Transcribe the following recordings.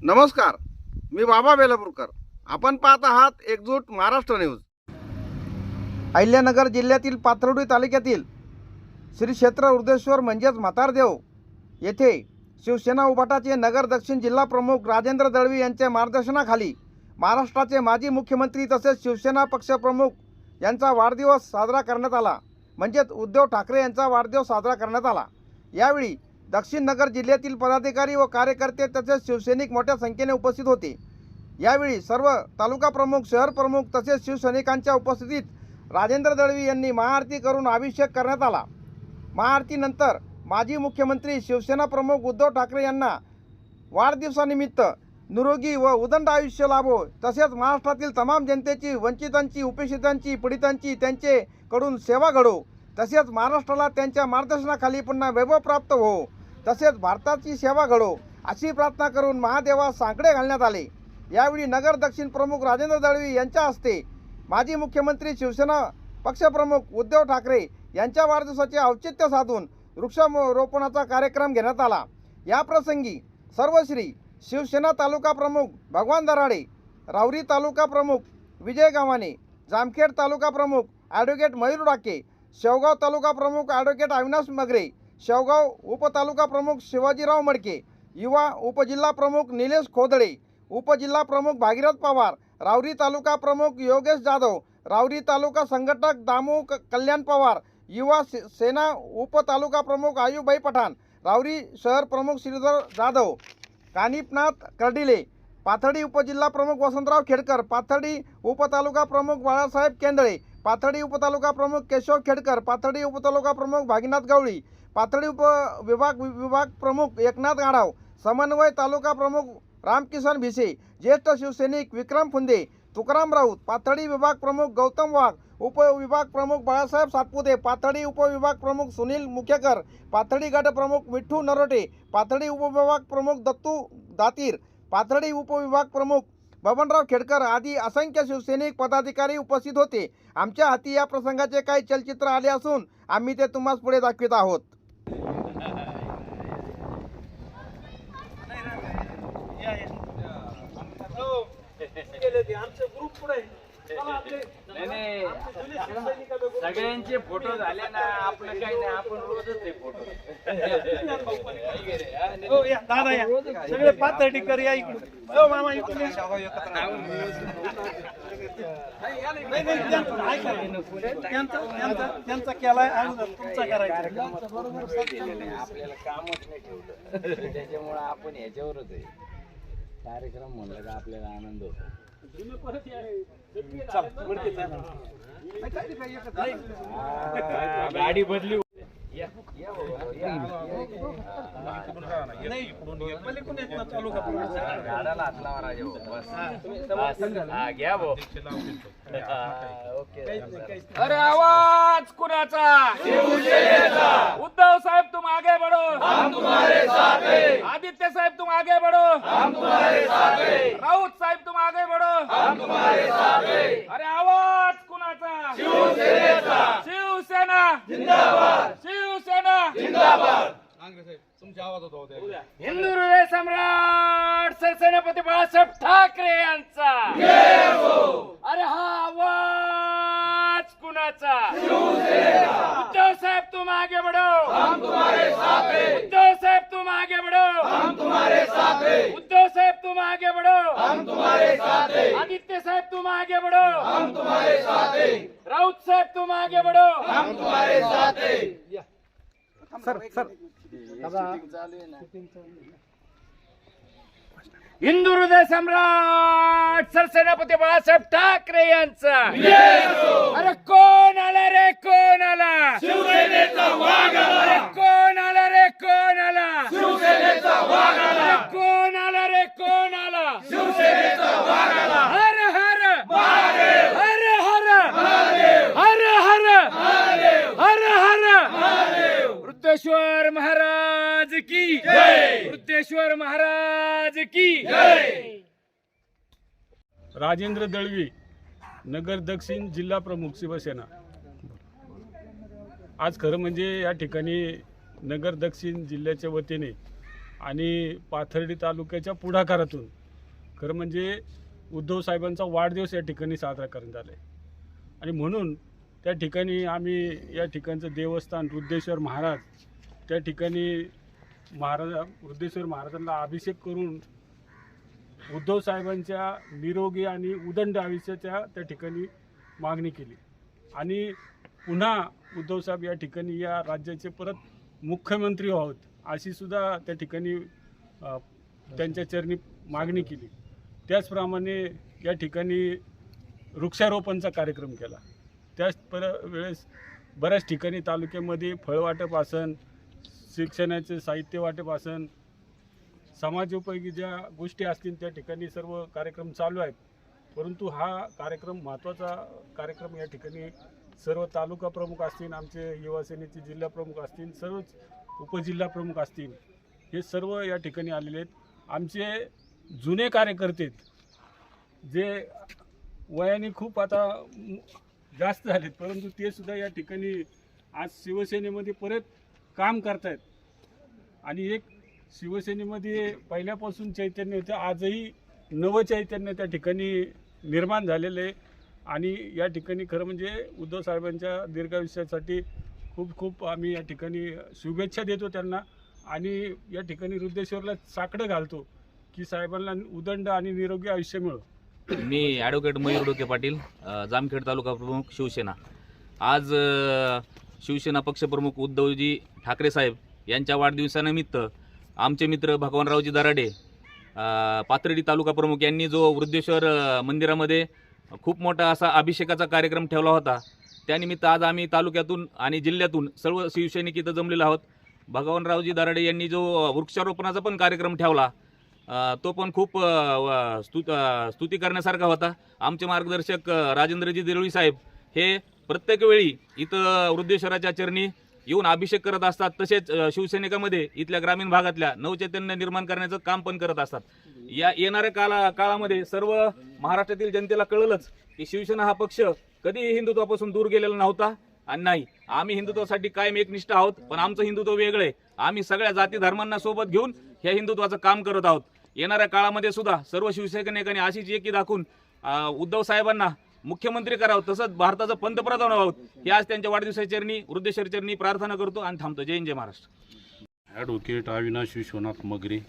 नमस्कार, मी बाबा बेलापूरकर. आपण पाहत आहात एकजूट महाराष्ट्र न्यूज. अहिल्यानगर जिल्ह्यातील पाथर्डी तालुक्यातील श्री क्षेत्र वृद्धेश्वर म्हणजेच म्हातारदेव येथे शिवसेना उभाटाचे नगर दक्षिण जिल्हा प्रमुख राजेंद्र दळवी यांच्या मार्गदर्शनाखाली महाराष्ट्राचे माजी मुख्यमंत्री तसेच शिवसेना पक्षप्रमुख यांचा वाढदिवस साजरा करण्यात आला. म्हणजेच उद्धव ठाकरे यांचा वाढदिवस साजरा करण्यात आला. यावेळी दक्षिण नगर जिल्ह्यातील पदाधिकारी व कार्यकर्ते तसेच शिवसैनिक मोठ्या संख्येने उपस्थित होते. यावेळी सर्व तालुका प्रमुख, शहर प्रमुख तसेच शिवसैनिकांच्या उपस्थितीत राजेंद्र दळवी यांनी महाआरती करून अभिषेक करण्यात आला. महाआरतीनंतर माजी मुख्यमंत्री शिवसेना प्रमुख उद्धव ठाकरे यांना वाढदिवसानिमित्त निरोगी व उदंड आयुष्य लाभो तसेच महाराष्ट्रातील तमाम जनतेची, वंचितांची, उपेक्षितांची, पीडितांची त्यांचेकडून सेवा घडो तसेच महाराष्ट्राला त्यांच्या मार्गदर्शनाखाली पुन्हा वैभव प्राप्त हो तसेच भारताची सेवा घडो अशी प्रार्थना करून महादेवास सांकडे घालण्यात आले. यावेळी नगर दक्षिण प्रमुख राजेंद्र दळवी यांच्या हस्ते माजी मुख्यमंत्री शिवसेना पक्षप्रमुख उद्धव ठाकरे यांच्या वाढदिवसाचे औचित्य साधून वृक्षारोपणाचा कार्यक्रम घेण्यात आला. या प्रसंगी सर्वश्री शिवसेना तालुका प्रमुख भगवान दराडे, राऊरी तालुका प्रमुख विजय गावाने, जामखेड तालुका प्रमुख ॲडव्होकेट मयूर डाके, शेवगाव तालुका प्रमुख ॲडव्होकेट अविनाश मगरे, शेवगाव उपतालुका प्रमुख शिवाजीराव मडके, युवा उपजिल्हा प्रमुख निलेश खोदडे, उपजिल्हा प्रमुख भागीरथ पवार, राऊरी तालुका प्रमुख योगेश जाधव, राऊरी तालुका संघटक दामू कल्याण पवार, युवा सेना उपतालुका प्रमुख आयुबाई पठाण, राऊरी शहर प्रमुख श्रीधर जाधव, कानिपनाथ कर्डिले, पाथर्डी उपजिल्हा प्रमुख वसंतराव खेडकर, पाथर्डी उपतालुका प्रमुख बाळासाहेब केंदळे, पाथर्डी उपतालुका प्रमुख केशव खेडकर, पाथर्डी उपतालुका प्रमुख भागीनाथ गवळी, पाथर्डी विभाग प्रमुख एकनाथ गाढाव, समन्वय तालुका प्रमुख रामकिसन भिसे, ज्येष्ठ शिवसैनिक विक्रम फुंदे, तुकाराम राऊत, पाथर्डी विभाग प्रमुख गौतम वाघ, उपविभाग प्रमुख बाळासाहेब सातपुते, पाथर्डी उपविभाग प्रमुख सुनील मुखेकर, पाथर्डी गट प्रमुख मिठू नरोटे, पाथर्डी उपविभाग प्रमुख दत्तू दातीर, पाथर्डी उपविभाग प्रमुख बबनराव खेडकर आदी असंख्य शिवसैनिक पदाधिकारी उपस्थित होते. आमच्या हाती या प्रसंगाचे काही चलचित्र आले असून आम्ही ते तुम्हाला पुढे दाखवित आहोत. सगळ्यांचे फोटो झाले ना, आपलं काही नाही, आपण रोजच ते फोटो. दादा या सगळे पाथर्डीकर या इकडून. मामा इकडून त्यांचा केलाय तुमचा करायचा. आपल्याला कामच नाही ठेवलं, त्याच्यामुळे आपण ह्याच्यावरच आहे. कार्यक्रम म्हणलं का आपल्याला आनंद होतो. गाडी बदली गाडाला हात लावा राजा घ्या भाऊ. अरे आवाज कुणाचा? उद्धव साहेब तुम आगे बढ़ो, हम तुम्हारे साथ हैं. आदित्य साहेब तुम आगे बढ़ो, हम तुम्हारे साथ हैं. राऊत साहेब तुम आगे बढ़ो, हम तुम्हारे साथ हैं. अरे आवाज कुणाचा? शिवसेनेचा. शिवसेना जिंदाबाद, शिवसेना जिंदाबाद. हिंदू हृदय सम्राट सरसेनापती बाळासाहेब ठाकरे यांचा. अरे हा आवाज कुणाचा? उद्धव साहेब तुम आगे बढ़ो, हम तुम्हारे साथ हैं. उद्धव साहेब तुम आगे बढ़ो, हम तुम्हारे साथ हैं. उद्धव साहेब तुम आगे बढ़ो, हम तुम्हारे साथ हैं. आदित्य साहेब तुम आगे बढ़ो, हम तुम्हारे साथ हैं. राऊत साहेब तुम आगे बढ़ो, हम तुम्हारे साथ हैं. हिंदू हृदय सम्राट सरसेनापती बाळासाहेब ठाकरे यांचा. अरे कोण आला रे, कोण आला? शिवसेनेचा वाघ आला. अरे कोण आला रे, कोण आला? शिवसेनेचा वाघ आला. कोण आला रे, कोण आला? शिवसेनेचा वाघ आला. हर हर महादेव, हर हर महादेव, हर हर महादेव, हर हर महादेव. वृद्धेश्वर महाराज की जय. वृद्धेश्वर महाराज की जय. राजेंद्र दळवी, नगर दक्षिण जिल्हा प्रमुख शिवसेना. आज खरं म्हणजे या ठिकाणी नगर दक्षिण जिल्ह्याच्या वतीने आणि पाथर्डी तालुक्याच्या पुढाकारातून खरं म्हणजे उद्धव साहेबांचा वाढदिवस या ठिकाणी साजरा करण्यात आला आहे. आणि म्हणून त्या ठिकाणी आम्ही या ठिकाणचं देवस्थान वृद्धेश्वर महाराज त्या ठिकाणी वृद्धेश्वर महाराजांना अभिषेक करून उद्धव साहेबांच्या निरोगी आणि उदंड आयुष्याच्या त्या ठिकाणी मागणी केली. आणि पुन्हा उद्धव साहेब या ठिकाणी या राज्याचे परत मुख्यमंत्री व्हावेत अशी सुद्धा त्या ठिकाणी त्यांच्या चरणी मागणी केली. त्याचप्रमाणे या ठिकाणी वृक्षारोपणचा कार्यक्रम केला. त्याच वेळेस बऱ्याच ठिकाणी तालुक्यामध्ये फळवाटप असन, शिक्षणाचे साहित्य वाटप असन, समाजोपयोगी ज्या गोष्टी असतील त्या ठिकाणी सर्व कार्यक्रम चालू आहेत. परंतु हा कार्यक्रम महत्त्वाचा कार्यक्रम या ठिकाणी सर्व तालुका प्रमुख असतील, आमचे युवा सेनेचे जिल्हा प्रमुख असतील, सर्वच उपजिल्हा प्रमुख असतील, हे सर्व या ठिकाणी आलेले आहेत. आमचे जुने कार्यकर्ते जे वयाने खूप आता जास्त झालेत परंतु ते सुद्धा या ठिकाणी आज शिवसेनेमध्ये परत काम करतायत. आणि एक शिवसेनेमध्ये पहिल्यापासून चैतन्य होतं, आजही नवं चैतन्य त्या ठिकाणी निर्माण झालेलं आहे. आणि या ठिकाणी खरं म्हणजे उद्धव साहेबांच्या दीर्घायुष्यासाठी खूप खूप आम्ही या ठिकाणी शुभेच्छा देतो त्यांना. आणि या ठिकाणी वृद्धेश्वरला साकडं घालतो की साहेबांना उदंड आणि निरोगी आयुष्य मिळो. मी ॲडव्होकेट मयूर डोके पाटील, जामखेड तालुका प्रमुख शिवसेना. आज शिवसेना पक्षप्रमुख उद्धवजी ठाकरे साहेब यांच्या वाढदिवसानिमित्त आमचे मित्र भगवानरावजी दराडे, पाथर्डी तालुका प्रमुख यांनी जो वृद्धेश्वर मंदिरामध्ये खूप मोठा असा अभिषेकाचा कार्यक्रम ठेवला होता, त्यानिमित्त आज आम्ही तालुक्यातून आणि जिल्ह्यातून सर्व शिवसैनिक इथं जमलेलो आहोत. भगवानरावजी दराडे यांनी जो वृक्षारोपणाचा पण कार्यक्रम ठेवला तो पण खूप स्तुती करण्यासारखा होता. आमचे मार्गदर्शक राजेंद्रजी दळवी साहेब हे प्रत्येक वेळी इथं वृद्धेश्वराच्या चरणी येऊन अभिषेक करत असतात. तसेच शिवसैनिकामध्ये इथल्या ग्रामीण भागातल्या नवचैतन्य निर्माण करण्याचं काम पण करत असतात. या येणाऱ्या काळामध्ये सर्व महाराष्ट्रातील जनतेला कळलंच की शिवसेना हा पक्ष कधीही हिंदुत्वापासून दूर गेलेला नव्हता. आणि नाही, आम्ही हिंदुत्वासाठी कायम एकनिष्ठ आहोत, पण आमचं हिंदुत्व वेगळं आहे. आम्ही सगळ्या जाती धर्मांना सोबत घेऊन ह्या हिंदुत्वाचं काम करत आहोत. येणाऱ्या काळामध्ये सुद्धा सर्व शिवसैनिकांनी अशीच एकी दाखवून उद्धव साहेबांना मुख्यमंत्री करावं, तसंच भारताचं पंतप्रधान व्हावं, हे आज त्यांच्या वाढदिवसाच्या चरणी वृद्धेश्वर चरणी प्रार्थना करतो आणि थांबतो. जय हिंद, जय महाराष्ट्र. ॲडव्होकेट अविनाश विश्वनाथ मगरे,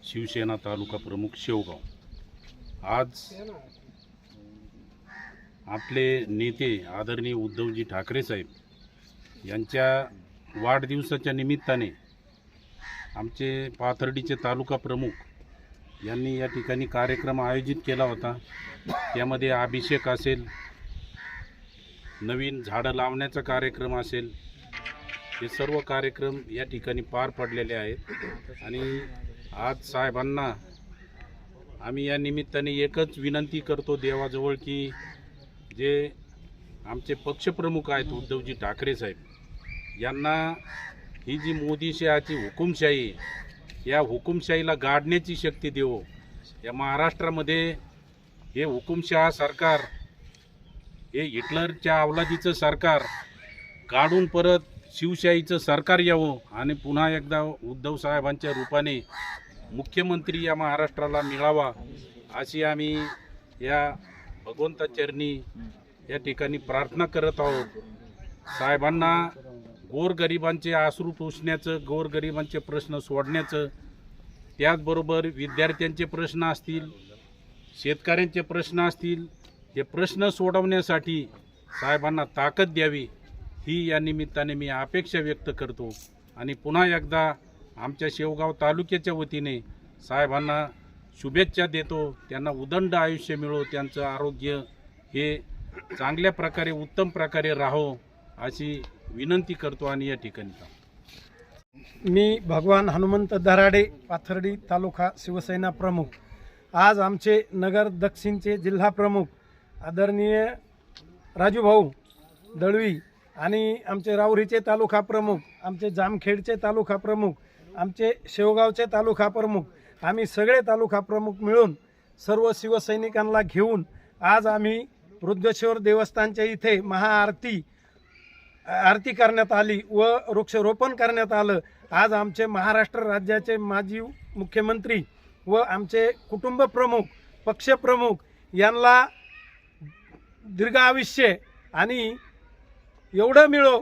शिवसेना तालुका प्रमुख शेवगाव. आज आपले नेते आदरणीय उद्धवजी ठाकरे साहेब यांच्या वाढदिवसाच्या निमित्ताने आमचे पाथर्डीचे तालुका प्रमुख यांनी या ठिकाणी कार्यक्रम आयोजित केला होता. त्यामध्ये अभिषेक असेल, नवीन झाडं लावण्याचा कार्यक्रम असेल, हे सर्व कार्यक्रम या ठिकाणी पार पडलेले आहेत. आणि आज साहेबांना आम्ही या निमित्ताने एकच विनंती करतो देवाजवळ की जे आमचे पक्षप्रमुख आहेत उद्धवजी ठाकरे साहेब यांना ही जी मोदीशहाची हुकुमशाही, या हुकुमशाहीला गाडण्याची शक्ती देवो. या महाराष्ट्रामध्ये हे हुकुमशहा सरकार, हे हिटलरच्या अवलादीचं सरकार काढून परत शिवशाहीचं सरकार यावं आणि पुन्हा एकदा उद्धव साहेबांच्या रूपाने मुख्यमंत्री या महाराष्ट्राला मिळावा अशी आम्ही या भगवंताचरणी या ठिकाणी प्रार्थना करत आहोत. साहेबांना गोरगरिबांचे अश्रू पुसण्याचं, गोरगरिबांचे प्रश्न सोडण्याचं, त्याचबरोबर विद्यार्थ्यांचे प्रश्न असतील, शेतकऱ्यांचे प्रश्न असतील, हे प्रश्न सोडवण्यासाठी साहेबांना ताकद द्यावी ही या निमित्ताने मी अपेक्षा व्यक्त करतो. आणि पुन्हा एकदा आमच्या शेवगाव तालुक्याच्या वतीने साहेबांना शुभेच्छा देतो. त्यांना उदंड आयुष्य मिळो, त्यांचं आरोग्य हे चांगल्या प्रकारे, उत्तम प्रकारे राहो अशी विनंती करतो. आणि या ठिकाणी मी भगवान हनुमंत दराडे, पाथर्डी तालुका शिवसेना प्रमुख. आज आमचे नगर दक्षिणचे जिल्हा प्रमुख आदरणीय राजूभाऊ दळवी आणि आमचे राऊरीचे तालुका प्रमुख, आमचे जामखेडचे तालुका प्रमुख, आमचे शेवगावचे तालुका प्रमुख, आम्ही सगळे तालुका प्रमुख मिळून सर्व शिवसैनिकांना घेऊन आज आम्ही वृद्धेश्वर देवस्थानच्या इथे आरती करण्यात आली व वृक्षारोपण करण्यात आलं. आज आमचे महाराष्ट्र राज्याचे माजी मुख्यमंत्री व आमचे कुटुंब प्रमुख पक्षप्रमुख यांना दीर्घ आयुष्य आणि एवढं मिळो,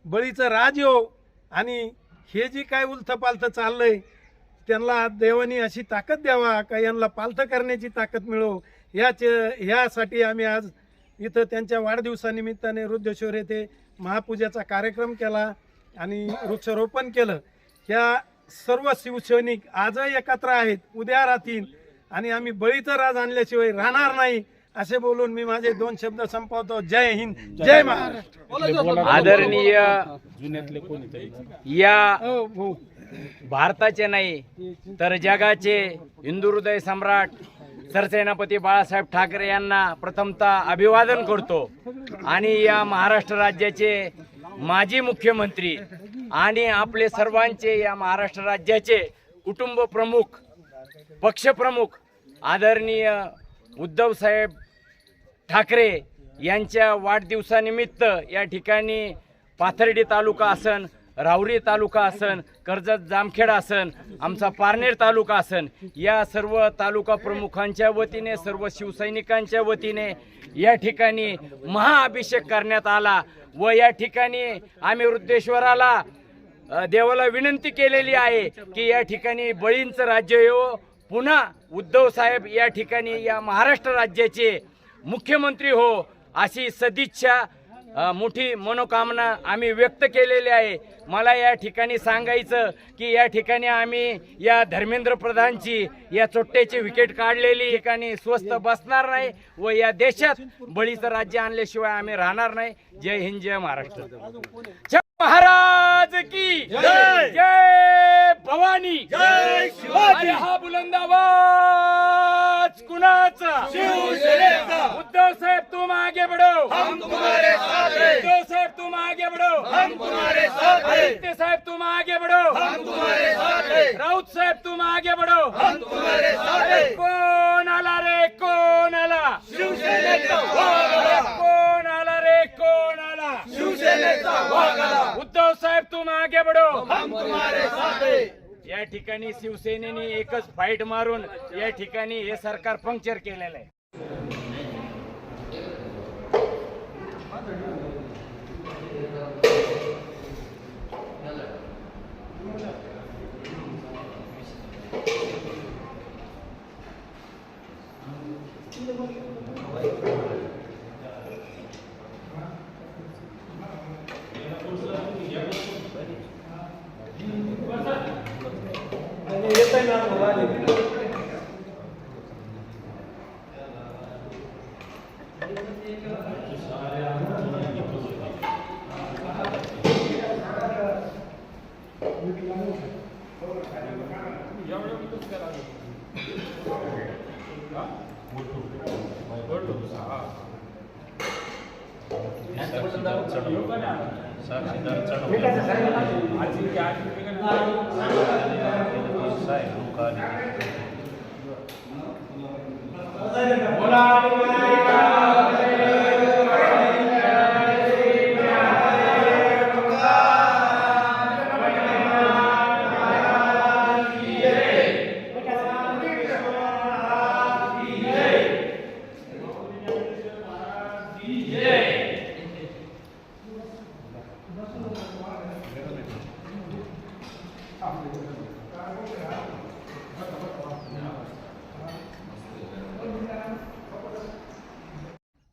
बळीचं राज येऊ आणि हे जी काय उलथपालथं चाललंय त्यांना देवानी अशी ताकद द्यावा का यांना पालथं करण्याची ताकद मिळो, ह्यासाठी आम्ही आज इथं त्यांच्या वाढदिवसानिमित्ताने वृद्धेश्वर येथे महापूजेचा कार्यक्रम केला आणि वृक्षारोपण केलं. ह्या सर्व शिवसैनिक आजही एकत्र आहेत, उद्या राहतील आणि आम्ही बळीचं राज आणल्याशिवाय राहणार नाही असे बोलून मी माझे 2 शब्द संपवतो. जय हिंद, जय महाराष्ट्र. आदरणीय जुन्यातले कोणीतरी या हो. भारताचे नाही तर जगाचे हिंदू हृदय सम्राट सरसेनापती बाळासाहेब ठाकरे यांना प्रथमतः अभिवादन करतो आणि या महाराष्ट्र राज्याचे माजी मुख्यमंत्री आणि आपले सर्वांचे या महाराष्ट्र राज्याचे कुटुंब प्रमुख पक्षप्रमुख आदरणीय उद्धव साहेब ठाकरे यांच्या वाढदिवसानिमित्त या ठिकाणी पाथर्डी तालुका असन, राहुरी तालुका असन, कर्जत जामखेड असन, आमचा पारनेर तालुका असन, या सर्व तालुका प्रमुखांच्या वतीने सर्व शिवसैनिकांच्या वतीने या ठिकाणी महाअभिषेक करण्यात आला व या ठिकाणी आम्ही वृद्धेश्वराला देवाला विनंती केलेली आहे की या ठिकाणी बळींचं राज्य येवो, पुन्हा उद्धव साहेब या ठिकाणी या महाराष्ट्र राज्याचे मुख्यमंत्री हो अशी सदिच्छा मोठी मनोकामना आम्ही व्यक्त केलेली आहे. मला या ठिकाणी सांगायचं की या ठिकाणी आम्ही या धर्मेंद्र प्रधानची या चोट्ट्याची विकेट काढलेली ठिकाणी स्वस्त बसणार नाही व या देशात बळीचं राज्य आणल्याशिवाय आम्ही राहणार नाही. जय हिंद, जय महाराष्ट्र. जय महाराज की जय, जय भवानी, जय शिवाजी. हा बुलंद आवाज कुणाचा? शिवसेनेचा. उद्धव साहेब तुम आगे बढ़ो, हम तुम्हारे साथ हैं. उद्धव साहेब तुम आगे बढ़ो, हम तुम्हारे साथ हैं. आदित्य साहेब तुम आगे बढ़ो, हम तुम्हारे साथ हैं. राऊत साहेब तुम आगे बढ़ो, हम तुम्हारे साथ हैं. कोण आला रे, कोण आला? शिवसेनेचा वाघ आला. कोण आला रे, कोण आला? शिवसेनेचा वाघ आला. उद्धव साहेब तुम आगे बढ़ो, हम तुम्हारे साथ हैं. या ठिकाणी शिवसेनेने एकच फाईट मारून या ठिकाणी हे सरकार पंक्चर केलेलं आहे.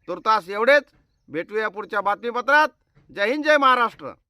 तुर्तास एवढेच. भेटूया पुढच्या बातमीपत्रात. जय हिंद, जय महाराष्ट्र.